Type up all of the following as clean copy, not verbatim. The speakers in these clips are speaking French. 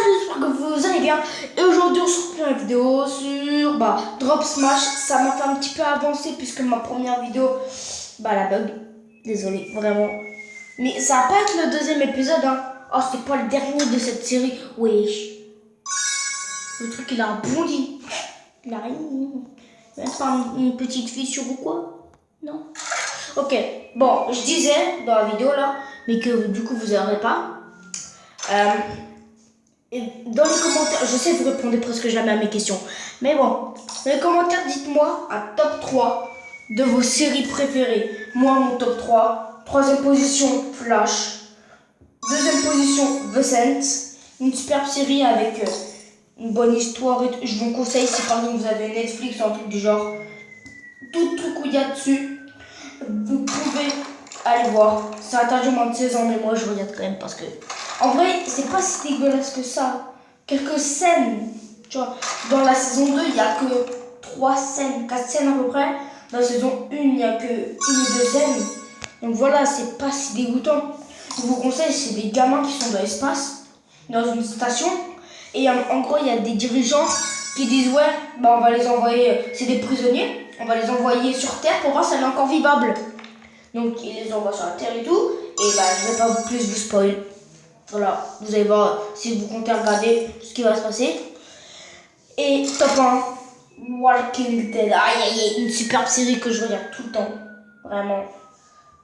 tous, j'espère que vous allez bien. Et aujourd'hui on se retrouve une vidéo sur Drop Smash. Ça m'a fait un petit peu avancer puisque ma première vidéo, la bug. Désolé, vraiment. Mais ça va pas être le deuxième épisode, hein. Oh, c'est pas le dernier de cette série. Wesh. Le truc il a rebondi. Il a rien. Même pas une petite fissure ou quoi? Non. Ok, bon, je disais dans la vidéo là, mais que du coup vous n'aurez pas. Et dans les commentaires, je sais que vous répondez presque jamais à mes questions, mais bon, dans les commentaires, dites-moi un top 3 de vos séries préférées. Moi, mon top 3, troisième position, Flash. Deuxième position, The Saints. Une superbe série avec une bonne histoire. Et je vous conseille si par exemple vous avez Netflix ou un truc du genre, tout truc où il y a dessus, vous pouvez aller voir. C'est interdit au moins de 16 ans, mais moi je regarde quand même parce que, en vrai, c'est pas si dégueulasse que ça. Quelques scènes, tu vois. Dans la saison 2, il n'y a que 3 scènes, 4 scènes à peu près. Dans la saison 1, il n'y a que 1 ou 2 scènes. Donc voilà, c'est pas si dégoûtant. Je vous conseille, c'est des gamins qui sont dans l'espace, dans une station. Et en gros, il y a des dirigeants qui disent ouais, on va les envoyer, c'est des prisonniers, on va les envoyer sur Terre pour voir si elle est encore vivable. Donc ils les envoient sur la Terre et tout. Et je vais pas plus vous spoil. Voilà, vous allez voir si vous comptez regarder ce qui va se passer. Et top 1, Walking Dead. Une superbe série que je regarde tout le temps. Vraiment.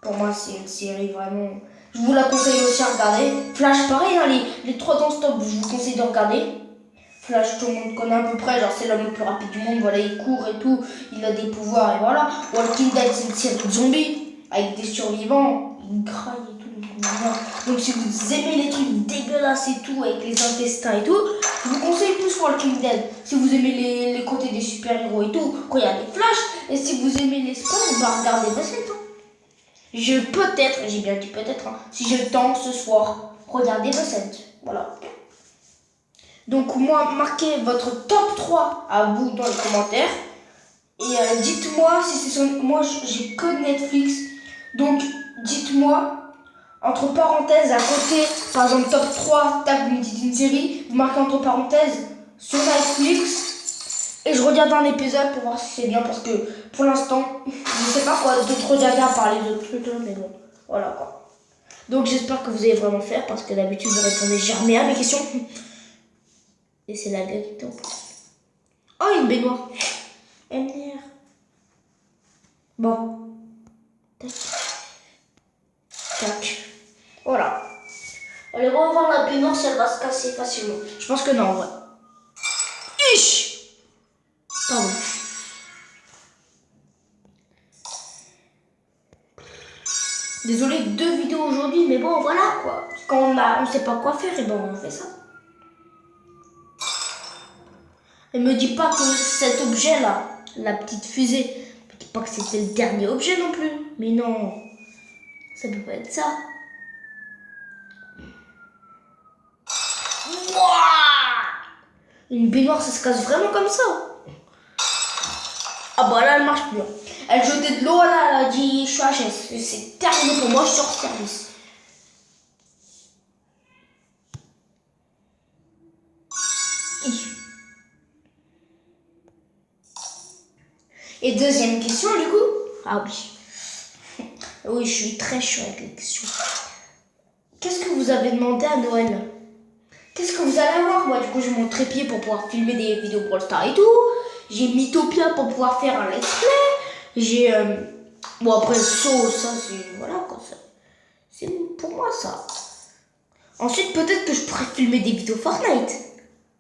Pour moi, c'est une série vraiment. Je vous la conseille aussi à regarder. Flash, pareil, hein, les 3 dans stop, je vous conseille de regarder. Flash, tout le monde connaît à peu près, genre c'est l'homme le plus rapide du monde, voilà, il court et tout, il a des pouvoirs et voilà. Walking Dead, c'est une série de zombies, avec des survivants, ils graillent et tout. Donc si vous aimez les trucs dégueulasses et tout, avec les intestins et tout, je vous conseille plus Walking Dead. Si vous aimez les côtés des super-héros et tout, regardez Flash. Et si vous aimez les sports, regardez Basket. J'ai bien dit peut-être, hein, si j'ai le temps ce soir, regardez Basket. Voilà. Donc moi, marquez votre top 3 à vous dans les commentaires. Et dites-moi si c'est sur... Moi, j'ai que Netflix. Donc, dites-moi, entre parenthèses, à côté, par exemple, top 3, tac, vous me dites une série, vous marquez entre parenthèses sur Netflix. Et je regarde un épisode pour voir si c'est bien. Parce que, pour l'instant, je sais pas quoi d'autre regarder à part les autres trucs, mais bon, voilà quoi. Donc, j'espère que vous allez vraiment faire, parce que d'habitude, vous répondez jamais à mes questions. Et c'est la vérité. Oh, une baignoire. MDR. Bon. Tac. Tac. Voilà. Allez, on va voir la baignoire si elle va se casser facilement. Je pense que non, en vrai. Ich. Pardon. Désolé, 2 vidéos aujourd'hui, mais bon, voilà quoi. Quand on sait pas quoi faire, et on fait ça. Et me dis pas que cet objet-là, la petite fusée, me dis pas que c'était le dernier objet non plus. Mais non, ça peut pas être ça. Wouah! Une baignoire, ça se casse vraiment comme ça. Ah là, elle marche plus. Elle jetait de l'eau, là, elle a dit, je suis HS. C'est terminé pour moi, je sors service. Et deuxième question, du coup. Ah oui. Oui, je suis très chaud avec les questions. Qu'est-ce que vous avez demandé à Noël? Qu'est-ce que vous allez avoir? Moi, du coup, j'ai mon trépied pour pouvoir filmer des vidéos Brawl Stars et tout. J'ai Mythopia pour pouvoir faire un let's play. J'ai... Bon, après, ça, c'est... Voilà, quoi. C'est pour moi, ça. Ensuite, peut-être que je pourrais filmer des vidéos Fortnite.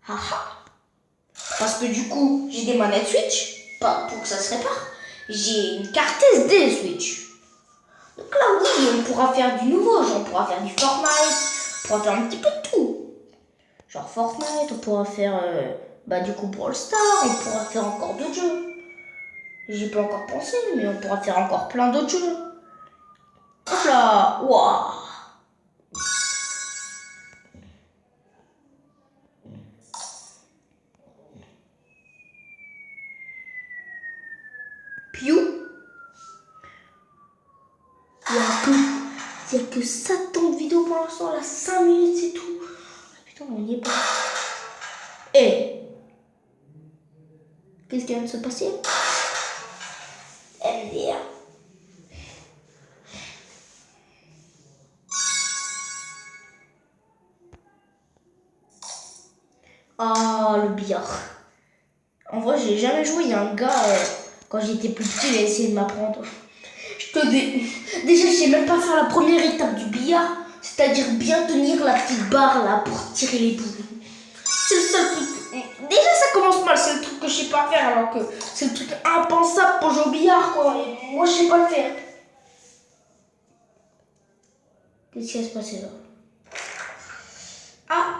Haha. Parce que du coup, j'ai des manettes Switch. Pas pour que ça se répare. J'ai une carte SD Switch. Donc là, oui, on pourra faire du nouveau. Genre, on pourra faire du Fortnite. On pourra faire un petit peu de tout. Genre Fortnite, on pourra faire du coup Brawl Stars, on pourra faire encore d'autres jeux. J'y ai pas encore pensé, mais on pourra faire encore plein d'autres jeux. Hop là, waouh. Piou. Il y a que ça tant de vidéos pour l'instant, là, 5 minutes c'est tout. Putain, on y est pas. Qu'est-ce qui vient de se passer? MDR. Ah, le billard. En vrai, j'ai jamais joué. Il y a un gars, quand j'étais plus petit, il a essayé de m'apprendre. Déjà, je sais même pas faire la première étape du billard. C'est-à-dire bien tenir la petite barre là pour tirer les boules. C'est le seul truc. Déjà, ça commence mal. C'est le truc que je sais pas faire alors que c'est le truc impensable pour jouer au billard, quoi. Et moi, je sais pas le faire. Qu'est-ce qui va se passer là? Ah!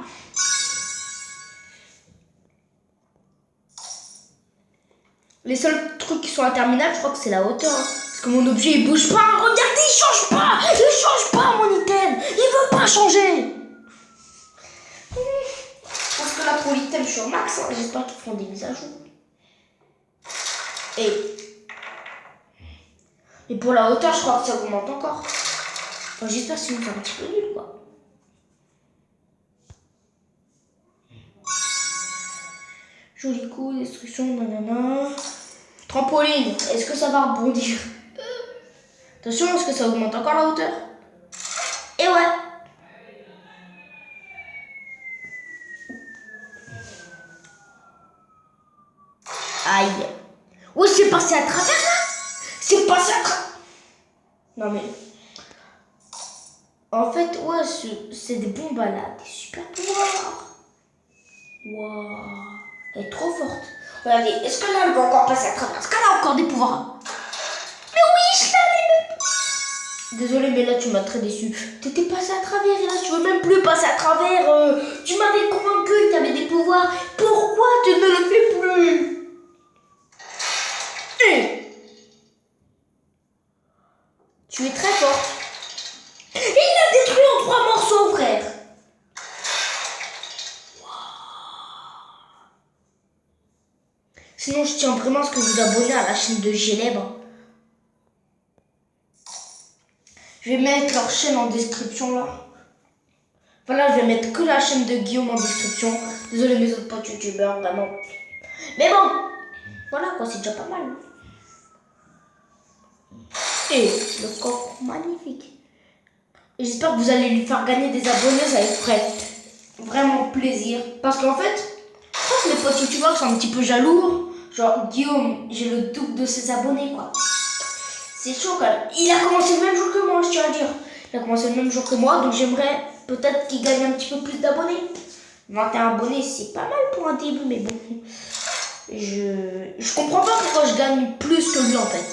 Les seuls trucs qui sont interminables, je crois que c'est la hauteur. Hein. Parce que mon objet il bouge pas. Regardez, il change pas. Il change pas, mon item. Il veut pas changer. Parce que là, pour l'item, je suis au max. Hein. J'espère qu'ils feront des mises à jour. Et pour la hauteur, je crois que ça augmente encore. Enfin, j'espère sinon c'est un petit peu nul, quoi. Joli coup, destruction, nanana. Trampoline, est-ce que ça va rebondir? Attention, est-ce que ça augmente encore la hauteur? Et ouais. Aïe. Oui, c'est passé à travers là. C'est passé à travers. Non mais... En fait, ouais, c'est des bombes à la... Des super pouvoirs. Waouh. Elle est trop forte. Regardez, est-ce que là, elle va encore passer à travers? Est-ce qu'elle a encore des pouvoirs? Mais oui, je l'avais même. Désolée, mais là, tu m'as très déçu. T'étais passé à travers et là, tu veux même plus passer à travers. Tu m'avais convaincu que tu avais des pouvoirs. Pourquoi tu ne le fais plus? Tu es très forte. Et il a détruit en 3 morceaux, frère. Sinon, je tiens vraiment à ce que vous abonnez à la chaîne de Gélèbre. Je vais mettre leur chaîne en description là. Voilà, je vais mettre que la chaîne de Guillaume en description. Désolé mes autres potes youtubeurs, vraiment. Mais bon, voilà quoi, c'est déjà pas mal. Et le coffre magnifique. Et j'espère que vous allez lui faire gagner des abonnés, ça lui ferait vraiment plaisir. Parce qu'en fait, je crois que les potes youtubeurs sont un petit peu jaloux. Genre, Guillaume, j'ai le double de ses abonnés quoi. C'est chaud quand même. Il a commencé le même jour que moi, je tiens à dire. Il a commencé le même jour que moi, donc j'aimerais peut-être qu'il gagne un petit peu plus d'abonnés. 21 abonnés, c'est pas mal pour un début, mais bon. Je comprends pas pourquoi je gagne plus que lui en fait.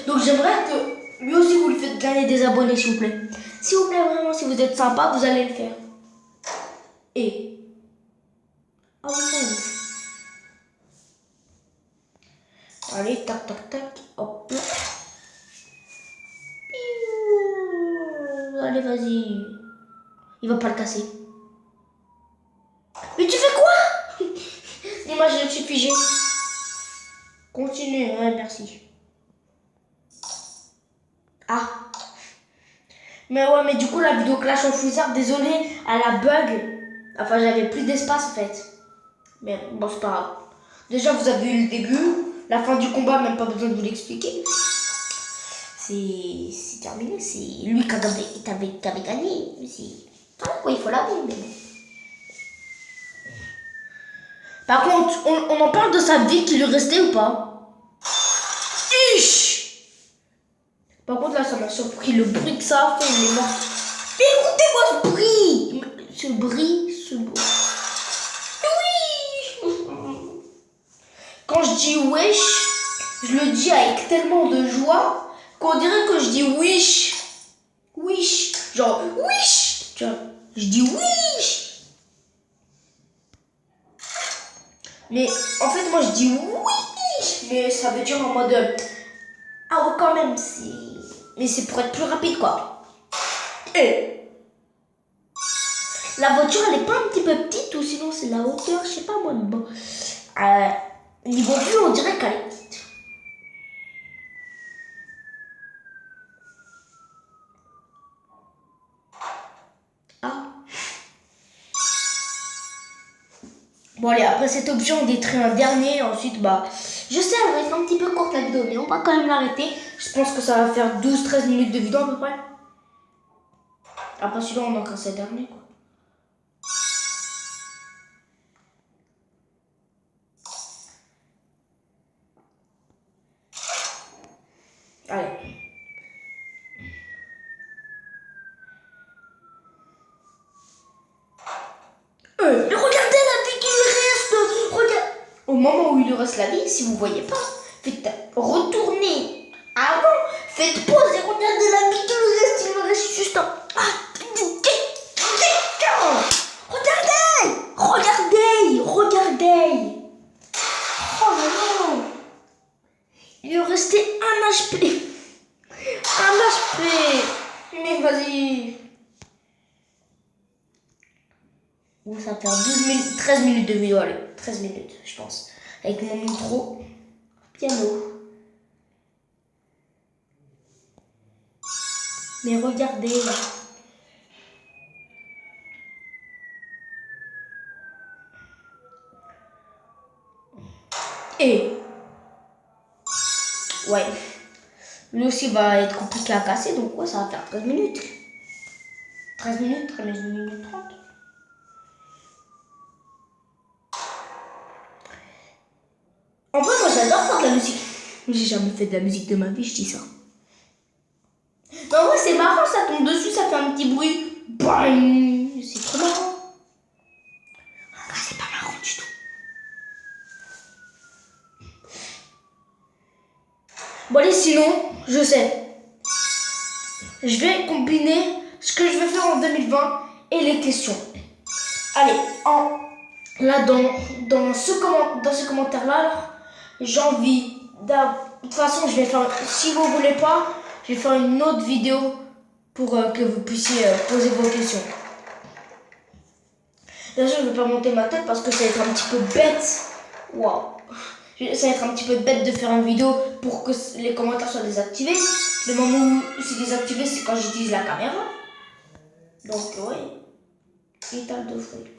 Donc j'aimerais que lui aussi vous lui faites gagner des abonnés, s'il vous plaît. S'il vous plaît, vraiment, si vous êtes sympa, vous allez le faire. Et... Ah oui, allez, tac, tac, tac, hop là. Allez, vas-y. Il va pas le casser. Mais tu fais quoi? L'image, je suis figée. Continue, ouais, merci. Ah. Mais ouais, mais du coup, la vidéo Clash of Wizard, désolé, elle a bug. Enfin, j'avais plus d'espace, en fait. Mais bon, c'est pas grave. Déjà, vous avez eu le début. La fin du combat, même pas besoin de vous l'expliquer. C'est terminé. C'est lui qui avait gagné. Voilà quoi, il faut l'avouer, mais bon. Par contre, on en parle de sa vie qui lui restait ou pas? Ich. Par contre, là, ça m'a surpris le bruit que ça a fait. Il est mort. Écoutez-moi ce bruit. Ce bruit. Oui. Quand je dis wesh, je le dis avec tellement de joie qu'on dirait que je dis wish. Wish. Genre, wish. Tu vois, je dis wish. Mais en fait, moi, je dis wish. Mais ça veut dire en mode... Ah ouais, quand même, mais c'est pour être plus rapide, quoi. Et la voiture, elle est pas un petit peu petite ou sinon c'est la hauteur, je sais pas moi, mais bon. Niveau vue, on dirait qu'elle est petite. Ah. Bon allez, après cet objet, on détruit un dernier. Ensuite, bah, Je sais, elle va être un petit peu courte la vidéo, mais on va quand même l'arrêter. Je pense que ça va faire 12-13 minutes de vidéo à peu près. Après celui-là, on manque un seul dernier, quoi. Allez. Mais regardez la vie qu'il lui reste. Regarde. Au moment où il lui reste la vie, si vous voyez pas, faites retourner avant, faites pause et regardez la vie qu'il lui reste. Il lui reste juste un. Regardez. Oh non. Il lui restait un HP. Un HP. Mais vas-y. Ça va faire 12 minutes, 13 minutes de vidéo, allez, 13 minutes, je pense. Avec mon micro piano. Mais regardez. Et ouais. Lui aussi va être compliqué à casser, donc ouais, ça va faire 13 minutes. 13 minutes, 13 minutes 30. En vrai, moi j'adore faire de la musique. J'ai jamais fait de la musique de ma vie, je dis ça. Mais en vrai, c'est marrant, ça tombe dessus, ça fait un petit bruit. Bang. C'est trop marrant. Ah, c'est pas marrant du tout. Bon allez, sinon, je sais. Je vais combiner ce que je vais faire en 2020 et les questions. Allez, dans ce commentaire-là, j'ai envie de toute façon, je vais faire, si vous voulez pas, je vais faire une autre vidéo pour que vous puissiez poser vos questions. Bien sûr, je ne vais pas monter ma tête parce que ça va être un petit peu bête. Waouh. Ça va être un petit peu bête de faire une vidéo pour que les commentaires soient désactivés. Le moment où c'est désactivé, c'est quand j'utilise la caméra. Donc, oui. Étal de fruits.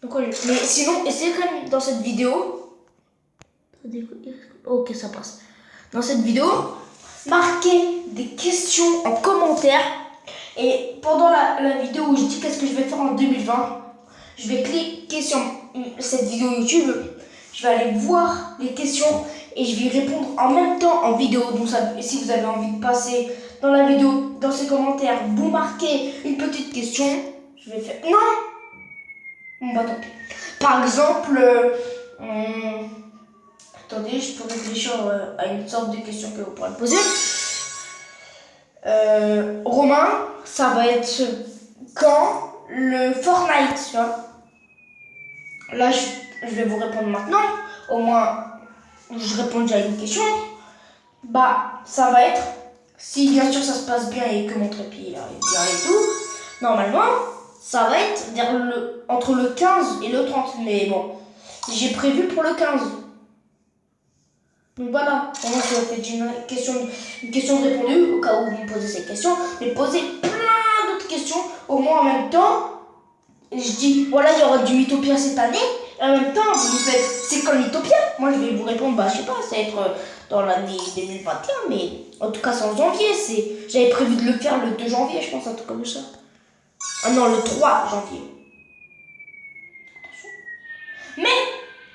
Donc, ouais. Mais sinon, essayez quand même dans cette vidéo. Ok, ça passe. Dans cette vidéo, marquez des questions en commentaire. Et pendant la vidéo où je dis qu'est-ce que je vais faire en 2020, je vais cliquer sur cette vidéo YouTube. Je vais aller voir les questions et je vais y répondre en même temps en vidéo. Donc si vous avez envie de passer dans la vidéo, dans ces commentaires, vous marquez une petite question, je vais faire... Non. Bon bah tant pis. Par exemple, attendez, je peux réfléchir à une sorte de question que vous pourrez me poser. Romain, ça va être quand le Fortnite, tu vois. Là, je vais vous répondre maintenant. Au moins, je réponds déjà à une question. Bah, ça va être, si bien sûr ça se passe bien et que mon trépied arrive bien et tout, normalement, ça va être entre le 15 et le 30. Mais bon, j'ai prévu pour le 15. Donc voilà, pour moi, ça fait une question de répondue, au cas où vous me posez ces questions, mais posez plein d'autres questions, au moins en même temps. Et je dis, voilà, il y aura du Mythopia cette année, et en même temps, vous me faites, c'est quand Mythopia? Moi, je vais vous répondre, bah, je sais pas, ça va être dans l'année 2021, mais en tout cas, c'est en janvier, j'avais prévu de le faire le 2 janvier, je pense, un truc comme ça. Ah non, le 3 janvier. Attention. Mais,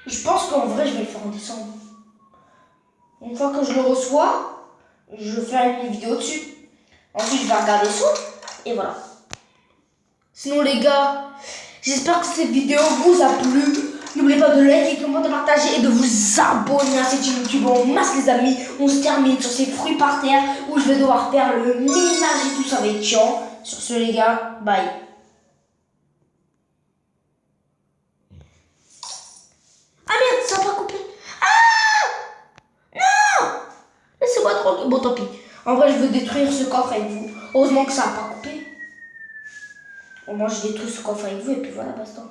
je pense qu'en vrai, je vais le faire en décembre. Une fois que je le reçois, je fais une vidéo dessus. Ensuite, je vais regarder ça. Et voilà. Sinon, les gars, j'espère que cette vidéo vous a plu. N'oubliez pas de liker, commenter, partager et de vous abonner à cette chaîne YouTube. On masse les amis. On se termine sur ces fruits par terre où je vais devoir faire le ménage et tout. Ça va être chiant. Sur ce, les gars, bye. Ah merde, ça n'a pas coupé. Laissez-moi tranquille. Bon, tant pis. En vrai, je veux détruire ce coffre avec vous. Heureusement que ça n'a pas coupé. Au moins, je détruis ce coffre avec vous et puis voilà, basta.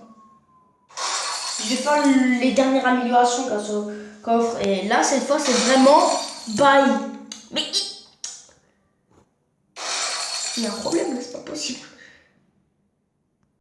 Je vais faire les dernières améliorations grâce au coffre. Et là, cette fois, c'est vraiment bye. Mais il y a un problème là, c'est pas possible.